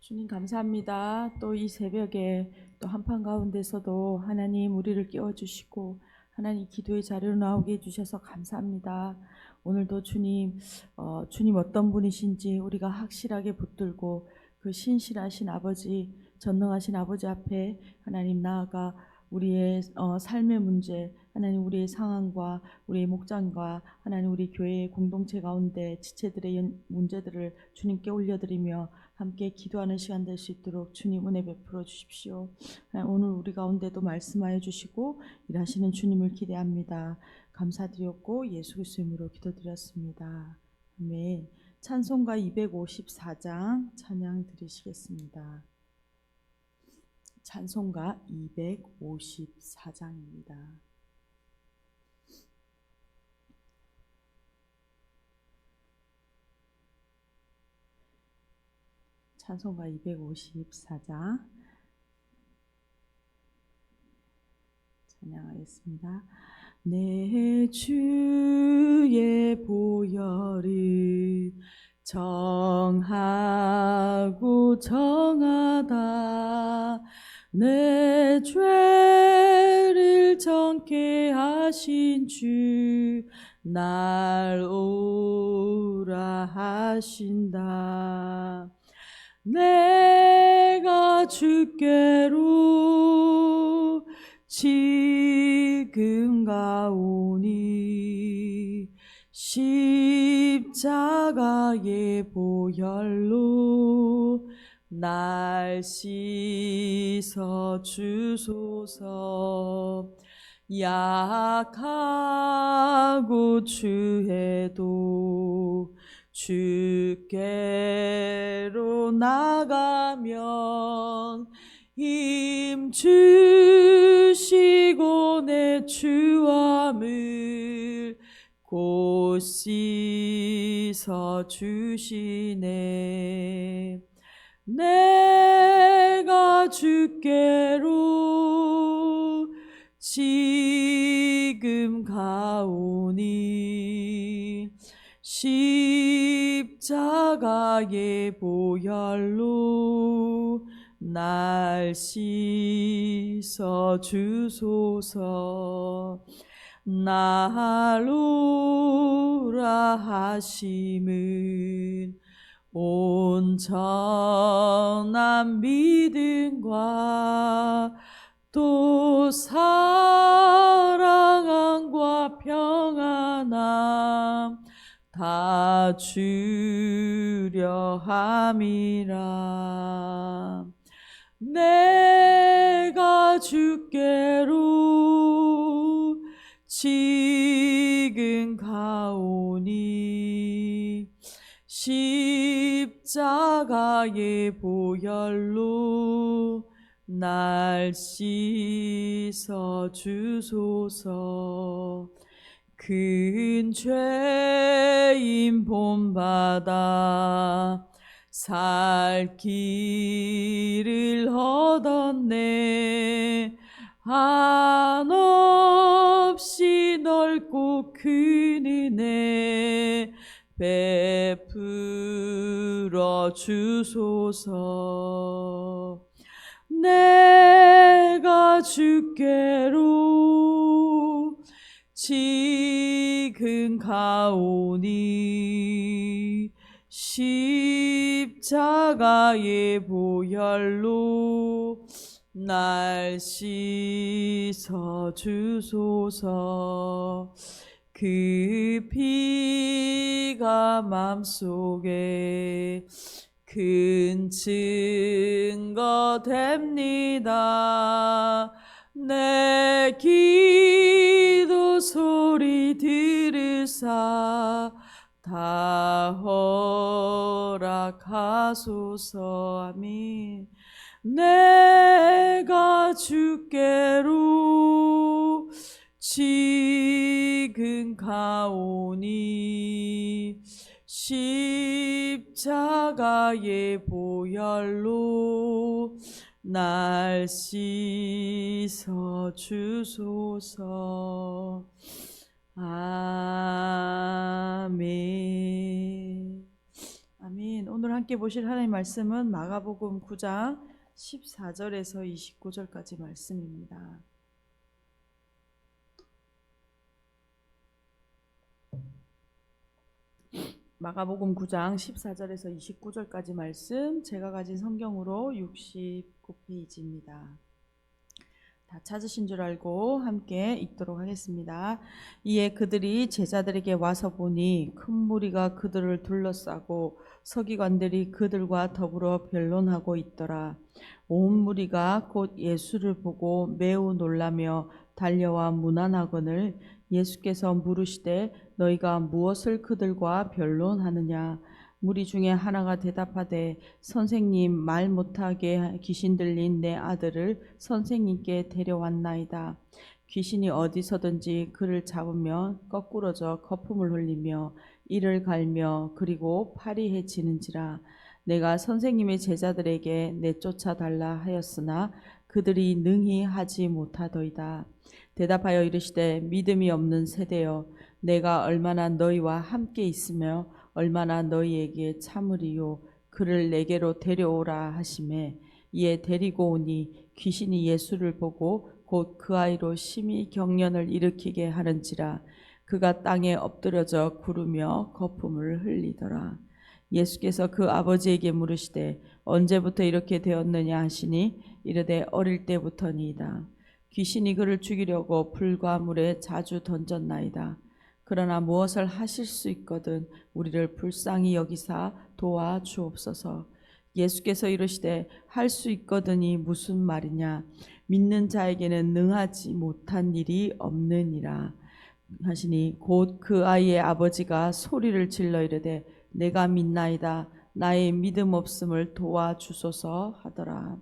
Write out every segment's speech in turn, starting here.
주님 감사합니다. 또 이 새벽에 또 한판 가운데서도 하나님 우리를 깨워주시고 하나님 기도의 자리로 나오게 해주셔서 감사합니다. 오늘도 주님 어떤 분이신지 우리가 확실하게 붙들고 그 신실하신 아버지, 전능하신 아버지 앞에 하나님 나아가 우리의 삶의 문제, 하나님 우리의 상황과 우리의 목장과 하나님 우리 교회의 공동체 가운데 지체들의 문제들을 주님께 올려드리며 함께 기도하는 시간 될 수 있도록 주님 은혜 베풀어 주십시오. 오늘 우리 가운데도 말씀하여 주시고 일하시는 주님을 기대합니다. 감사드렸고 예수 그리스도 이름으로 기도드렸습니다. 아멘. 찬송가 254장 찬양 드리시겠습니다. 찬송가 254장입니다. 찬송가 254장 찬양하겠습니다. 내 주의 보혈은 정하고 정하다 내 죄를 정케 하신 주 날 오라 하신다. 내가 주께로 지금 가오니 십자가의 보혈로 날 씻어 주소서. 약하고 추해도 주께로 나가면 힘 주시고 내 추함을 곧 씻어 주시네. 내가 주께로 지금 가오니 십자가의 보혈로 날 씻어 주소서. 날 오라 하심은 온전한 믿음과 또 사랑함과 평안함 다 주려 함이라. 내가 주께로 지금 가오니 십자가의 보혈로 날 씻어 주소서. 큰 죄인 본받아 살 길을 얻었네. 한없이 넓고 큰 은혜 베풀어 주소서. 내가 주께로 지금 가오니 십자가의 보혈로 날 씻어 주소서. 그 피가 맘속에 큰 증거 됩니다. 내 기도 소리 들으사 다 허락하소서. 아멘. 내가 주께로 지금 가오니 십자가의 보혈로 날 씻어 주소서. 아멘. 아멘. 오늘 함께 보실 하나님의 말씀은 마가복음 9장 14절에서 29절까지 말씀입니다. 마가복음 9장 14절에서 29절까지 말씀, 제가 가진 성경으로 69페이지입니다. 다 찾으신 줄 알고 함께 읽도록 하겠습니다. 이에 그들이 제자들에게 와서 보니 큰 무리가 그들을 둘러싸고 서기관들이 그들과 더불어 변론하고 있더라. 온 무리가 곧 예수를 보고 매우 놀라며 달려와 문안하거늘 예수께서 물으시되 너희가 무엇을 그들과 변론하느냐? 무리 중에 하나가 대답하되 선생님, 말 못하게 귀신 들린 내 아들을 선생님께 데려왔나이다. 귀신이 어디서든지 그를 잡으면 거꾸러져 거품을 흘리며 이를 갈며 그리고 파리해지는지라. 내가 선생님의 제자들에게 내쫓아 달라 하였으나 그들이 능히 하지 못하더이다. 대답하여 이르시되 믿음이 없는 세대여, 내가 얼마나 너희와 함께 있으며 얼마나 너희에게 참으리요. 그를 내게로 데려오라 하시매 이에 데리고 오니 귀신이 예수를 보고 곧 그 아이로 심히 경련을 일으키게 하는지라. 그가 땅에 엎드려져 구르며 거품을 흘리더라. 예수께서 그 아버지에게 물으시되 언제부터 이렇게 되었느냐 하시니 이르되 어릴 때부터니이다. 귀신이 그를 죽이려고 불과 물에 자주 던졌나이다. 그러나 무엇을 하실 수 있거든 우리를 불쌍히 여기사 도와주옵소서. 예수께서 이르시되 할 수 있거든이 무슨 말이냐? 믿는 자에게는 능하지 못한 일이 없느니라 하시니 곧 그 아이의 아버지가 소리를 질러 이르되 내가 믿나이다. 나의 믿음 없음을 도와주소서 하더라.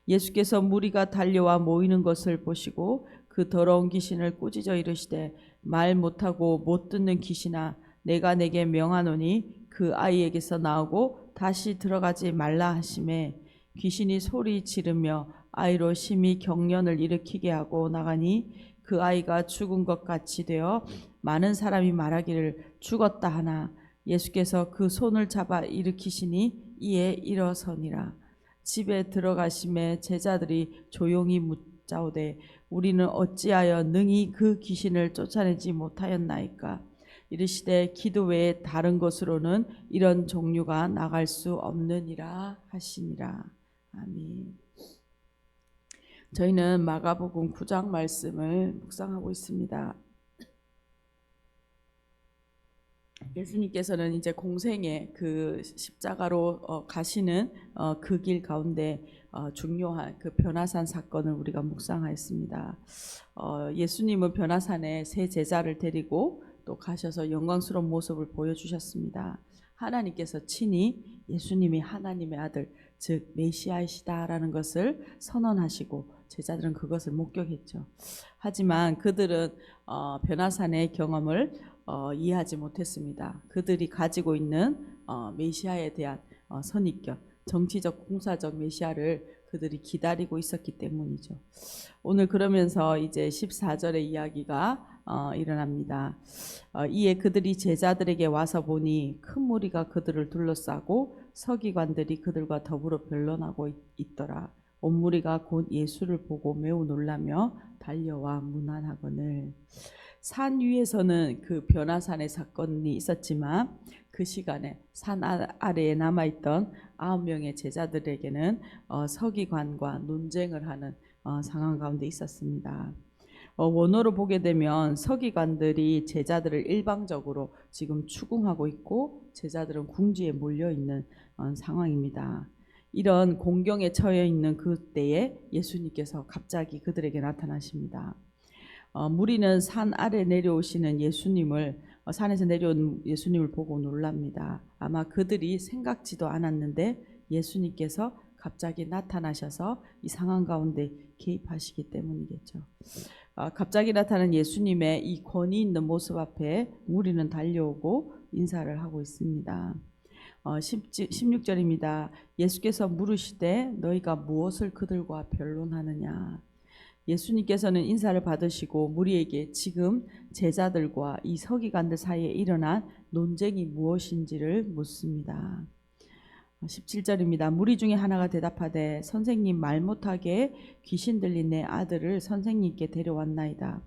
예수께서 무리가 달려와 모이는 것을 보시고 그 더러운 귀신을 꾸짖어 이르시되 말 못하고 못 듣는 귀신아, 내가 내게 명하노니 그 아이에게서 나오고 다시 들어가지 말라 하시매 귀신이 소리 지르며 아이로 심히 경련을 일으키게 하고 나가니 그 아이가 죽은 것 같이 되어 많은 사람이 말하기를 죽었다 하나 예수께서 그 손을 잡아 일으키시니 이에 일어서니라. 집에 들어가심에 제자들이 조용히 묻자오되 우리는 어찌하여 능히 그 귀신을 쫓아내지 못하였나이까? 이르시되 기도 외에 다른 것으로는 이런 종류가 나갈 수 없느니라 하시니라. 아멘. 저희는 마가복음 9장 말씀을 묵상하고 있습니다. 예수님께서는 이제 공생의 그 십자가로 가시는 그 길 가운데 중요한 그 변화산 사건을 우리가 묵상하였습니다. 예수님은 변화산에 세 제자를 데리고 또 가셔서 영광스러운 모습을 보여주셨습니다. 하나님께서 친히 예수님이 하나님의 아들 즉 메시아이시다라는 것을 선언하시고 제자들은 그것을 목격했죠. 하지만 그들은 변화산의 경험을 이해하지 못했습니다. 그들이 가지고 있는 메시아에 대한 선입견, 정치적 공사적 메시아를 그들이 기다리고 있었기 때문이죠. 오늘 그러면서 이제 14절의 이야기가 일어납니다. 이에 그들이 제자들에게 와서 보니 큰 무리가 그들을 둘러싸고 서기관들이 그들과 더불어 변론하고 있더라. 온 무리가 곧 예수를 보고 매우 놀라며 달려와 문안하거늘. 산 위에서는 그 변화산의 사건이 있었지만 그 시간에 산 아래에 남아있던 9명의 제자들에게는 서기관과 논쟁을 하는 상황 가운데 있었습니다. 원어로 보게 되면 서기관들이 제자들을 일방적으로 지금 추궁하고 있고 제자들은 궁지에 몰려있는 상황입니다. 이런 공경에 처해 있는 그때에 예수님께서 갑자기 그들에게 나타나십니다. 무리는 산 아래 내려오시는 예수님을 산에서 내려온 예수님을 보고 놀랍니다. 아마 그들이 생각지도 않았는데 예수님께서 갑자기 나타나셔서 이 상황 가운데 개입하시기 때문이겠죠. 갑자기 나타난 예수님의 이 권위 있는 모습 앞에 무리는 달려오고 인사를 하고 있습니다. 16절입니다. 예수께서 물으시되 너희가 무엇을 그들과 변론하느냐? 예수님께서는 인사를 받으시고 무리에게 지금 제자들과 이 서기관들 사이에 일어난 논쟁이 무엇인지를 묻습니다. 17절입니다. 무리 중에 하나가 대답하되 선생님, 말 못하게 귀신 들린 내 아들을 선생님께 데려왔나이다.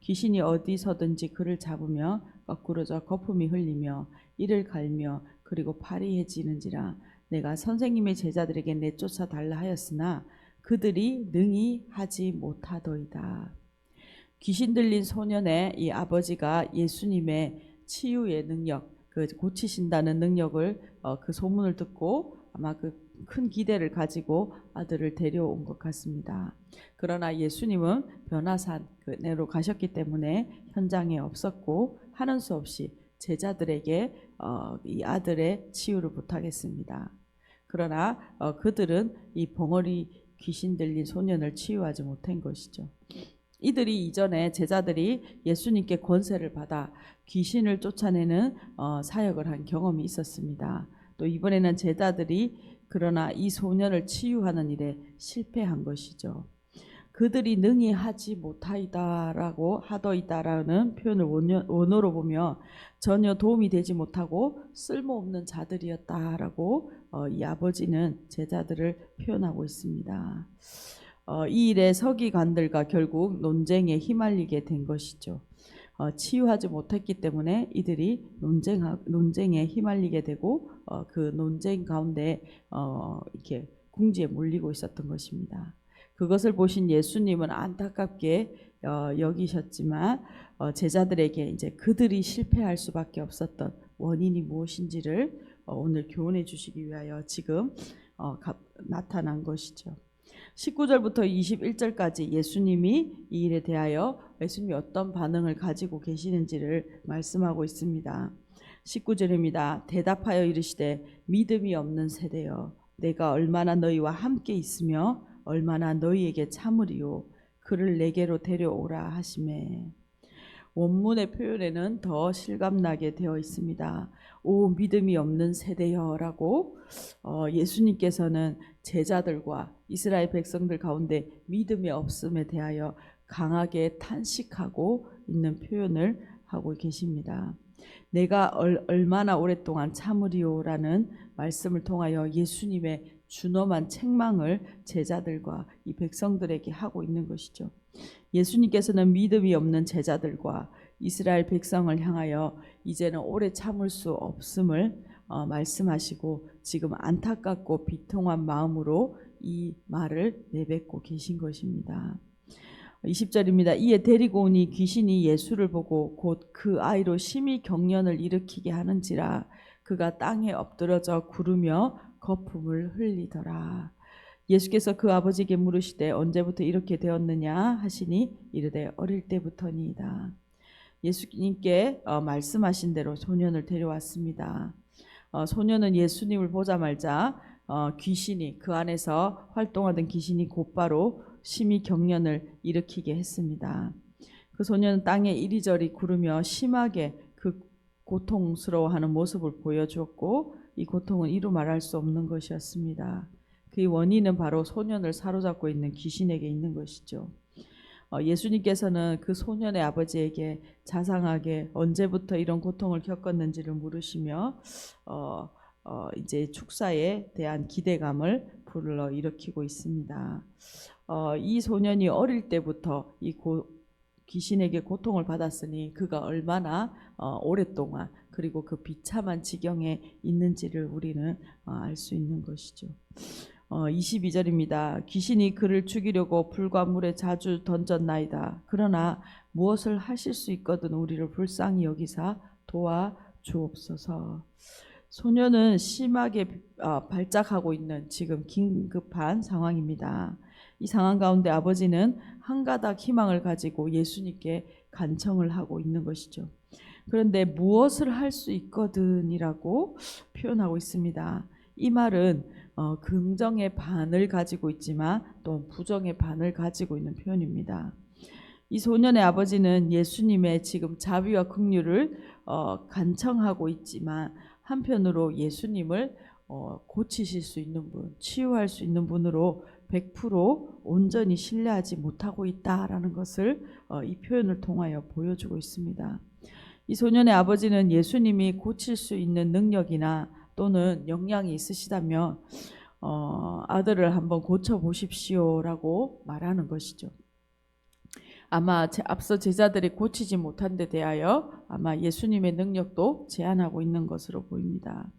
귀신이 어디서든지 그를 잡으며 거꾸로져 거품이 흘리며 이를 갈며 그리고 팔이 해지는지라. 내가 선생님의 제자들에게 내쫓아 달라 하였으나 그들이 능히 하지 못하더이다. 귀신 들린 소년의 이 아버지가 예수님의 치유의 능력, 그 고치신다는 능력을 그 소문을 듣고 아마 그 큰 기대를 가지고 아들을 데려온 것 같습니다. 그러나 예수님은 변화산 내로 가셨기 때문에 현장에 없었고 하는 수 없이 제자들에게 이 아들의 치유를 부탁했습니다. 그러나 그들은 이 벙어리 귀신 들린 소년을 치유하지 못한 것이죠. 이들이 이전에 제자들이 예수님께 권세를 받아 귀신을 쫓아내는 사역을 한 경험이 있었습니다. 또 이번에는 제자들이 그러나 이 소년을 치유하는 일에 실패한 것이죠. 그들이 능히 하지 못하이다라고 하더이다라는 표현을 원어로 보며 전혀 도움이 되지 못하고 쓸모없는 자들이었다라고 이 아버지는 제자들을 표현하고 있습니다. 이 일에 서기관들과 결국 논쟁에 휘말리게 된 것이죠. 치유하지 못했기 때문에 이들이 논쟁에 휘말리게 되고 그 논쟁 가운데 이렇게 궁지에 몰리고 있었던 것입니다. 그것을 보신 예수님은 안타깝게 여기셨지만 제자들에게 이제 그들이 실패할 수밖에 없었던 원인이 무엇인지를 오늘 교훈해 주시기 위하여 지금 나타난 것이죠. 19절부터 21절까지 예수님이 이 일에 대하여 예수님이 어떤 반응을 가지고 계시는지를 말씀하고 있습니다. 19절입니다. 대답하여 이르시되 믿음이 없는 세대여, 내가 얼마나 너희와 함께 있으며 얼마나 너희에게 참으리요. 그를 내게로 데려오라 하시매. 원문의 표현에는 더 실감나게 되어 있습니다. 오 믿음이 없는 세대여라고 예수님께서는 제자들과 이스라엘 백성들 가운데 믿음이 없음에 대하여 강하게 탄식하고 있는 표현을 하고 계십니다. 내가 얼마나 오랫동안 참으리오라는 말씀을 통하여 예수님의 준엄한 책망을 제자들과 이 백성들에게 하고 있는 것이죠. 예수님께서는 믿음이 없는 제자들과 이스라엘 백성을 향하여 이제는 오래 참을 수 없음을 말씀하시고 지금 안타깝고 비통한 마음으로 이 말을 내뱉고 계신 것입니다. 20절입니다. 이에 데리고 오니 귀신이 예수를 보고 곧 그 아이로 심히 경련을 일으키게 하는지라. 그가 땅에 엎드러져 구르며 거품을 흘리더라. 예수께서 그 아버지에게 물으시되 언제부터 이렇게 되었느냐 하시니 이르되 어릴 때부터니이다. 예수님께 말씀하신 대로 소년을 데려왔습니다. 소년은 예수님을 보자마자 귀신이 그 안에서 활동하던 귀신이 곧바로 심히 경련을 일으키게 했습니다. 그 소년은 땅에 이리저리 구르며 심하게 그 고통스러워하는 모습을 보여주었고 이 고통은 이루 말할 수 없는 것이었습니다. 그 원인은 바로 소년을 사로잡고 있는 귀신에게 있는 것이죠. 예수님께서는 그 소년의 아버지에게 자상하게 언제부터 이런 고통을 겪었는지를 물으시며 이제 축사에 대한 기대감을 불러일으키고 있습니다. 이 소년이 어릴 때부터 이 귀신에게 고통을 받았으니 그가 얼마나 오랫동안 그리고 그 비참한 지경에 있는지를 우리는 알 수 있는 것이죠. 22절입니다. 귀신이 그를 죽이려고 불과 물에 자주 던졌나이다. 그러나 무엇을 하실 수 있거든 우리를 불쌍히 여기사 도와주옵소서. 소년은 심하게 발작하고 있는 지금 긴급한 상황입니다. 이 상황 가운데 아버지는 한 가닥 희망을 가지고 예수님께 간청을 하고 있는 것이죠. 그런데 무엇을 할 수 있거든이라고 표현하고 있습니다. 이 말은 긍정의 반을 가지고 있지만 또 부정의 반을 가지고 있는 표현입니다. 이 소년의 아버지는 예수님의 지금 자비와 긍휼을 간청하고 있지만 한편으로 예수님을 고치실 수 있는 분, 치유할 수 있는 분으로 100% 온전히 신뢰하지 못하고 있다라는 것을 이 표현을 통하여 보여주고 있습니다. 이 소년의 아버지는 예수님이 고칠 수 있는 능력이나 또는 역량이 있으시다면 아들을 한번 고쳐보십시오라고 말하는 것이죠. 아마 앞서 제자들이 고치지 못한 데 대하여 아마 예수님의 능력도 제한하고 있는 것으로 보입니다.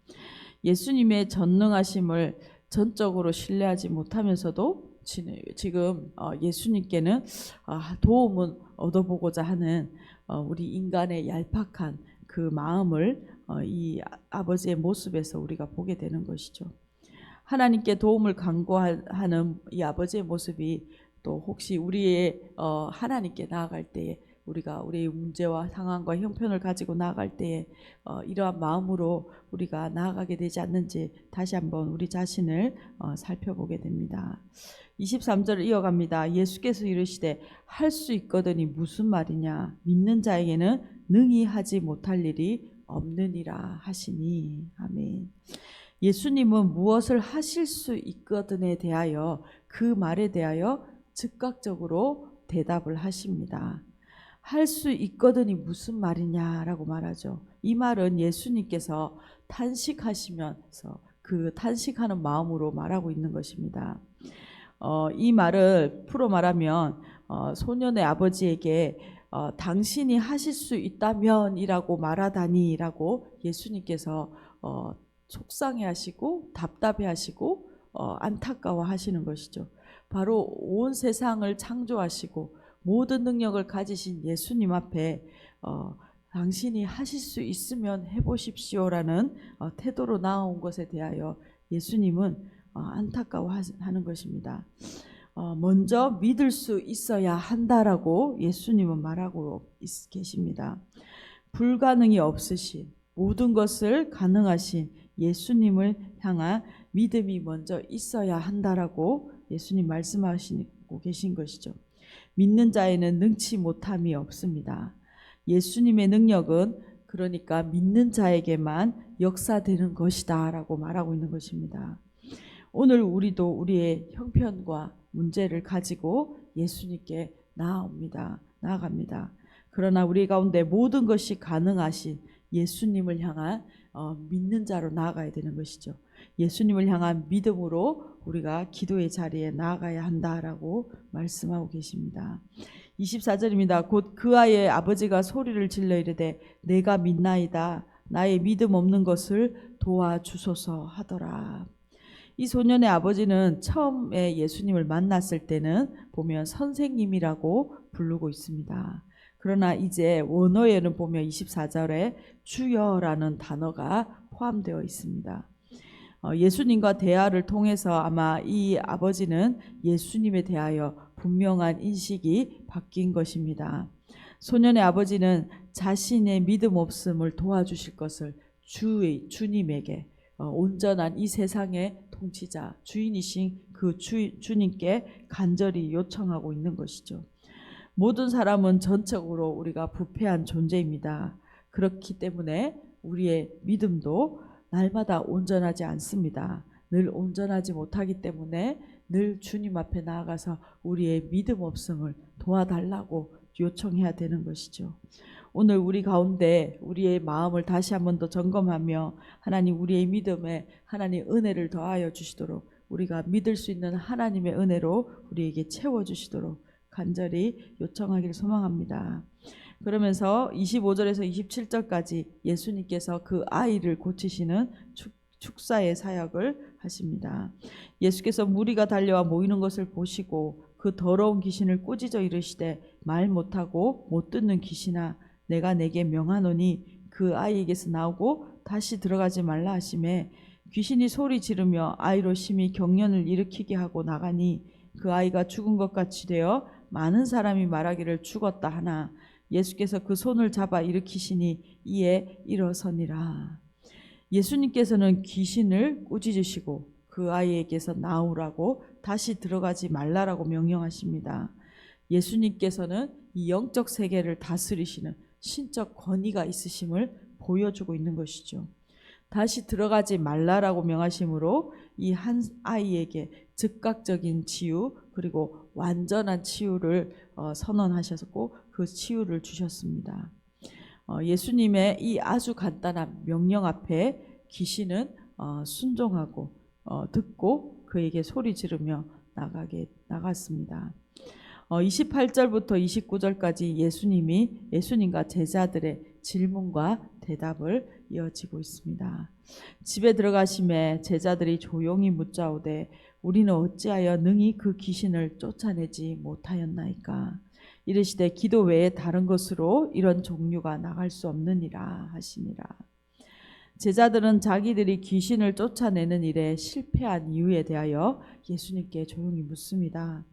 예수님의 전능하심을 전적으로 신뢰하지 못하면서도 지금 예수님께는 도움을 얻어보고자 하는 우리 인간의 얄팍한 그 마음을 이 아버지의 모습에서 우리가 보게 되는 것이죠. 하나님께 도움을 간구하는 이 아버지의 모습이 또 혹시 우리의 하나님께 나아갈 때에 우리가 우리의 문제와 상황과 형편을 가지고 나아갈 때에 이러한 마음으로 우리가 나아가게 되지 않는지 다시 한번 우리 자신을 살펴보게 됩니다. 23절을 이어갑니다. 예수께서 이르시되 할 수 있거든이 무슨 말이냐 믿는 자에게는 능히 하지 못할 일이 없느니라 하시니. 아멘. 예수님은 무엇을 하실 수 있거든에 대하여 그 말에 대하여 즉각적으로 대답을 하십니다. 할 수 있거든이 무슨 말이냐라고 말하죠. 이 말은 예수님께서 탄식하시면서 그 탄식하는 마음으로 말하고 있는 것입니다. 이 말을 풀어 말하면 소년의 아버지에게 당신이 하실 수 있다면이라고 말하다니라고 예수님께서 속상해하시고 답답해하시고 안타까워하시는 것이죠. 바로 온 세상을 창조하시고 모든 능력을 가지신 예수님 앞에 당신이 하실 수 있으면 해보십시오라는 태도로 나온 것에 대하여 예수님은 안타까워하는 것입니다. 먼저 믿을 수 있어야 한다라고 예수님은 말하고 계십니다. 불가능이 없으신 모든 것을 가능하신 예수님을 향한 믿음이 먼저 있어야 한다라고 예수님 말씀하시고 계신 것이죠. 믿는 자에는 능치 못함이 없습니다. 예수님의 능력은 그러니까 믿는 자에게만 역사되는 것이다 라고 말하고 있는 것입니다. 오늘 우리도 우리의 형편과 문제를 가지고 예수님께 나아갑니다. 그러나 우리 가운데 모든 것이 가능하신 예수님을 향한 믿는 자로 나아가야 되는 것이죠. 예수님을 향한 믿음으로 우리가 기도의 자리에 나아가야 한다라고 말씀하고 계십니다. 24절입니다. 곧 그 아이의 아버지가 소리를 질러 이르되 내가 믿나이다. 나의 믿음 없는 것을 도와주소서 하더라. 이 소년의 아버지는 처음에 예수님을 만났을 때는 보면 선생님이라고 부르고 있습니다. 그러나 이제 원어에는 보면 24절에 주여라는 단어가 포함되어 있습니다. 예수님과 대화를 통해서 아마 이 아버지는 예수님에 대하여 분명한 인식이 바뀐 것입니다. 소년의 아버지는 자신의 믿음 없음을 도와주실 것을 주님에게 온전한 이 세상의 통치자 주인이신 그 주님께 간절히 요청하고 있는 것이죠. 모든 사람은 전적으로 우리가 부패한 존재입니다. 그렇기 때문에 우리의 믿음도 날마다 온전하지 않습니다. 늘 온전하지 못하기 때문에 늘 주님 앞에 나아가서 우리의 믿음 없음을 도와달라고 요청해야 되는 것이죠. 오늘 우리 가운데 우리의 마음을 다시 한 번 더 점검하며 하나님 우리의 믿음에 하나님 은혜를 더하여 주시도록 우리가 믿을 수 있는 하나님의 은혜로 우리에게 채워주시도록 간절히 요청하기를 소망합니다. 그러면서 25절에서 27절까지 예수님께서 그 아이를 고치시는 축사의 사역을 하십니다. 예수께서 무리가 달려와 모이는 것을 보시고 그 더러운 귀신을 꾸짖어 이르시되 말 못하고 못 듣는 귀신아 내가 내게 명하노니 그 아이에게서 나오고 다시 들어가지 말라 하시매 귀신이 소리 지르며 아이로 심히 경련을 일으키게 하고 나가니 그 아이가 죽은 것 같이 되어 많은 사람이 말하기를 죽었다 하나 예수께서 그 손을 잡아 일으키시니 이에 일어서니라. 예수님께서는 귀신을 꾸짖으시고 그 아이에게서 나오라고 다시 들어가지 말라라고 명령하십니다. 예수님께서는 이 영적 세계를 다스리시는 신적 권위가 있으심을 보여주고 있는 것이죠. 다시 들어가지 말라라고 명하심으로 이 한 아이에게 즉각적인 치유 그리고 완전한 치유를 선언하셨고 그 치유를 주셨습니다. 예수님의 이 아주 간단한 명령 앞에 귀신은 순종하고 듣고 그에게 소리 지르며 나갔습니다. 28절부터 29절까지 예수님과 제자들의 질문과 대답을 이어지고 있습니다. 집에 들어가심에 제자들이 조용히 묻자오되 우리는 어찌하여 능히 그 귀신을 쫓아내지 못하였나이까. 이르시되 기도 외에 다른 것으로 이런 종류가 나갈 수 없느니라 하시니라. 제자들은 자기들이 귀신을 쫓아내는 일에 실패한 이유에 대하여 예수님께 조용히 묻습니다.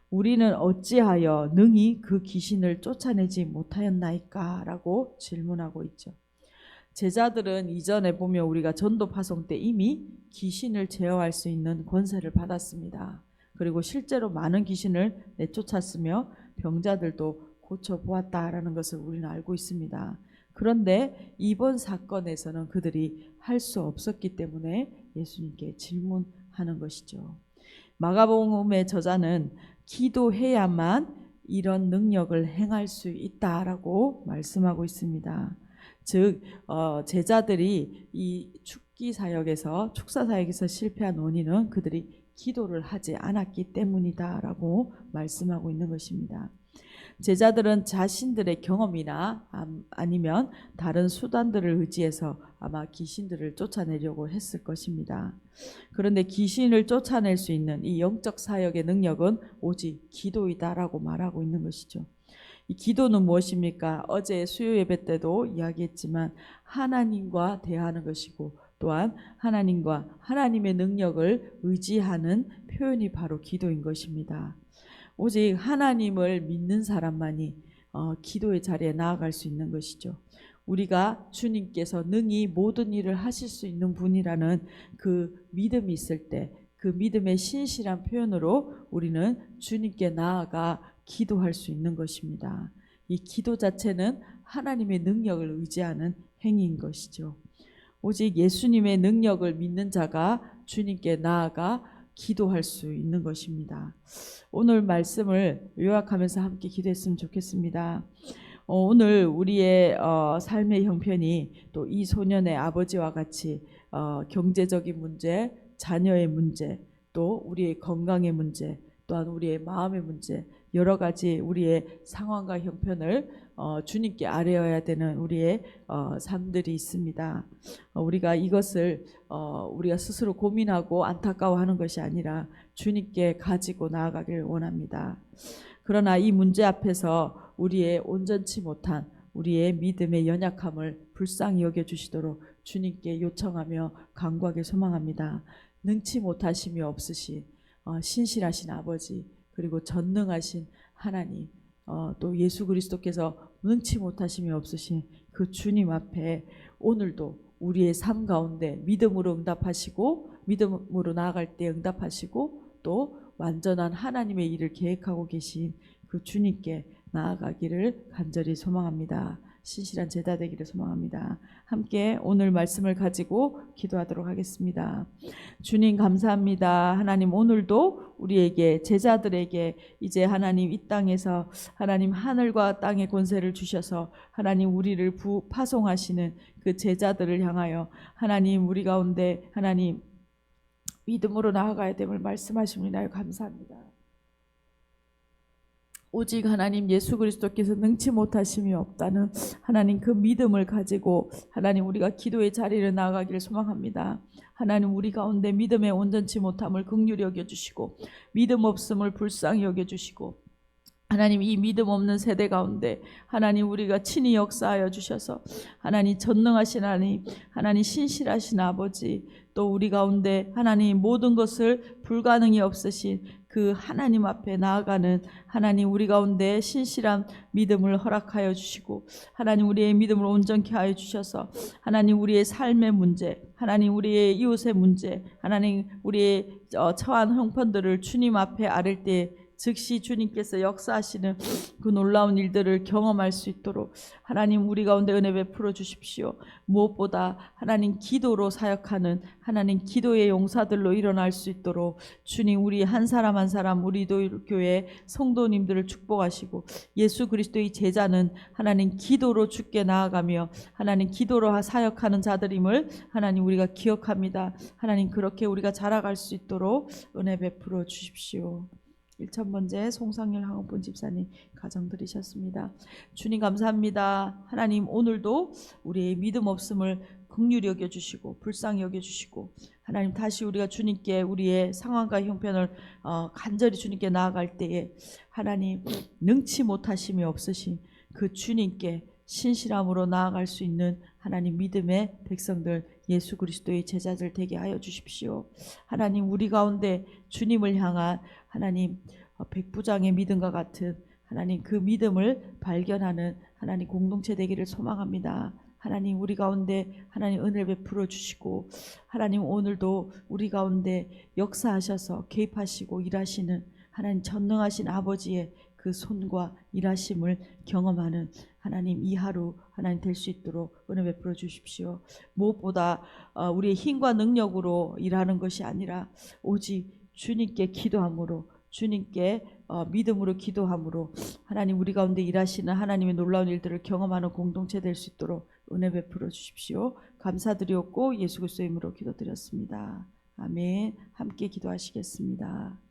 우리는 어찌하여 능히 그 귀신을 쫓아내지 못하였나이까? 라고 질문하고 있죠. 제자들은 이전에 보면 우리가 전도 파송 때 이미 귀신을 제어할 수 있는 권세를 받았습니다. 그리고 실제로 많은 귀신을 내쫓았으며 병자들도 고쳐보았다라는 것을 우리는 알고 있습니다. 그런데 이번 사건에서는 그들이 할 수 없었기 때문에 예수님께 질문하는 것이죠. 마가복음의 저자는 기도해야만 이런 능력을 행할 수 있다라고 말씀하고 있습니다. 즉 제자들이 이 축사사역에서 실패한 원인은 그들이 기도를 하지 않았기 때문이다라고 말씀하고 있는 것입니다. 제자들은 자신들의 경험이나 아니면 다른 수단들을 의지해서 아마 귀신들을 쫓아내려고 했을 것입니다. 그런데 귀신을 쫓아낼 수 있는 이 영적 사역의 능력은 오직 기도이다라고 말하고 있는 것이죠. 이 기도는 무엇입니까? 어제 수요 예배 때도 이야기했지만 하나님과 대화하는 것이고 또한 하나님의 능력을 의지하는 표현이 바로 기도인 것입니다. 오직 하나님을 믿는 사람만이 기도의 자리에 나아갈 수 있는 것이죠. 우리가 주님께서 능히 모든 일을 하실 수 있는 분이라는 그 믿음이 있을 때 그 믿음의 신실한 표현으로 우리는 주님께 나아가 기도할 수 있는 것입니다. 이 기도 자체는 하나님의 능력을 의지하는 행위인 것이죠. 오직 예수님의 능력을 믿는 자가 주님께 나아가 기도할 수 있는 것입니다. 오늘 말씀을 요약하면서 함께 기도했으면 좋겠습니다. 오늘 우리의 삶의 형편이 또 이 소년의 아버지와 같이 경제적인 문제, 자녀의 문제, 또 우리의 건강의 문제, 또한 우리의 마음의 문제, 여러 가지 우리의 상황과 형편을 주님께 아뢰어야 되는 우리의 삶들이 있습니다. 우리가 이것을 우리가 스스로 고민하고 안타까워하는 것이 아니라 주님께 가지고 나아가길 원합니다. 그러나 이 문제 앞에서 우리의 온전치 못한 우리의 믿음의 연약함을 불쌍히 여겨주시도록 주님께 요청하며 간구하게 소망합니다. 능치 못하심이 없으신 신실하신 아버지, 그리고 전능하신 하나님, 또 예수 그리스도께서 능치 못하심이 없으신 그 주님 앞에 오늘도 우리의 삶 가운데 믿음으로 응답하시고 믿음으로 나아갈 때 응답하시고 또 완전한 하나님의 일을 계획하고 계신 그 주님께 나아가기를 간절히 소망합니다. 신실한 제자 되기를 소망합니다. 함께 오늘 말씀을 가지고 기도하도록 하겠습니다. 주님 감사합니다. 하나님 오늘도 우리에게 제자들에게 이제 하나님 이 땅에서 하나님 하늘과 땅의 권세를 주셔서 하나님 우리를 파송하시는 그 제자들을 향하여 하나님 우리 가운데 하나님 믿음으로 나아가야 됨을 말씀하십니다. 감사합니다. 오직 하나님 예수 그리스도께서 능치 못하심이 없다는 하나님 그 믿음을 가지고 하나님 우리가 기도의 자리를 나아가기를 소망합니다. 하나님 우리 가운데 믿음의 온전치 못함을 긍휼히 여겨주시고 믿음 없음을 불쌍히 여겨주시고 하나님 이 믿음 없는 세대 가운데 하나님 우리가 친히 역사하여 주셔서 하나님 전능하신 하나님 신실하신 아버지 또 우리 가운데 하나님 모든 것을 불가능이 없으신 그 하나님 앞에 나아가는 하나님 우리 가운데 신실한 믿음을 허락하여 주시고 하나님 우리의 믿음을 온전케 하여 주셔서 하나님 우리의 삶의 문제 하나님 우리의 이웃의 문제 하나님 우리의 처한 형편들을 주님 앞에 아랠 때 즉시 주님께서 역사하시는 그 놀라운 일들을 경험할 수 있도록 하나님 우리 가운데 은혜 베풀어 주십시오. 무엇보다 하나님 기도로 사역하는 하나님 기도의 용사들로 일어날 수 있도록 주님 우리 한 사람 한 사람 우리도 교회 성도님들을 축복하시고 예수 그리스도의 제자는 하나님 기도로 주께 나아가며 하나님 기도로 사역하는 자들임을 하나님 우리가 기억합니다. 하나님 그렇게 우리가 자라갈 수 있도록 은혜 베풀어 주십시오. 1,000번째 송상열 항업본 집사님 가정 드리셨습니다. 주님 감사합니다. 하나님 오늘도 우리의 믿음 없음을 긍휼히 여겨주시고 불쌍히 여겨주시고 하나님 다시 우리가 주님께 우리의 상황과 형편을 간절히 주님께 나아갈 때에 하나님 능치 못하심이 없으신 그 주님께 신실함으로 나아갈 수 있는 하나님 믿음의 백성들 예수 그리스도의 제자들 되게 하여 주십시오. 하나님 우리 가운데 주님을 향한 하나님 백부장의 믿음과 같은 하나님 그 믿음을 발견하는 하나님 공동체 되기를 소망합니다. 하나님 우리 가운데 하나님 은혜를 베풀어 주시고 하나님 오늘도 우리 가운데 역사하셔서 개입하시고 일하시는 하나님 전능하신 아버지의 그 손과 일하심을 경험하는 하나님 이 하루 하나님 될 수 있도록 은혜 베풀어 주십시오. 무엇보다 우리의 힘과 능력으로 일하는 것이 아니라 오직 주님께 기도함으로 주님께 믿음으로 기도함으로 하나님 우리 가운데 일하시는 하나님의 놀라운 일들을 경험하는 공동체 될 수 있도록 은혜 베풀어 주십시오. 감사드리옵고 예수 그리스도의 이름으로 기도드렸습니다. 아멘. 함께 기도하시겠습니다.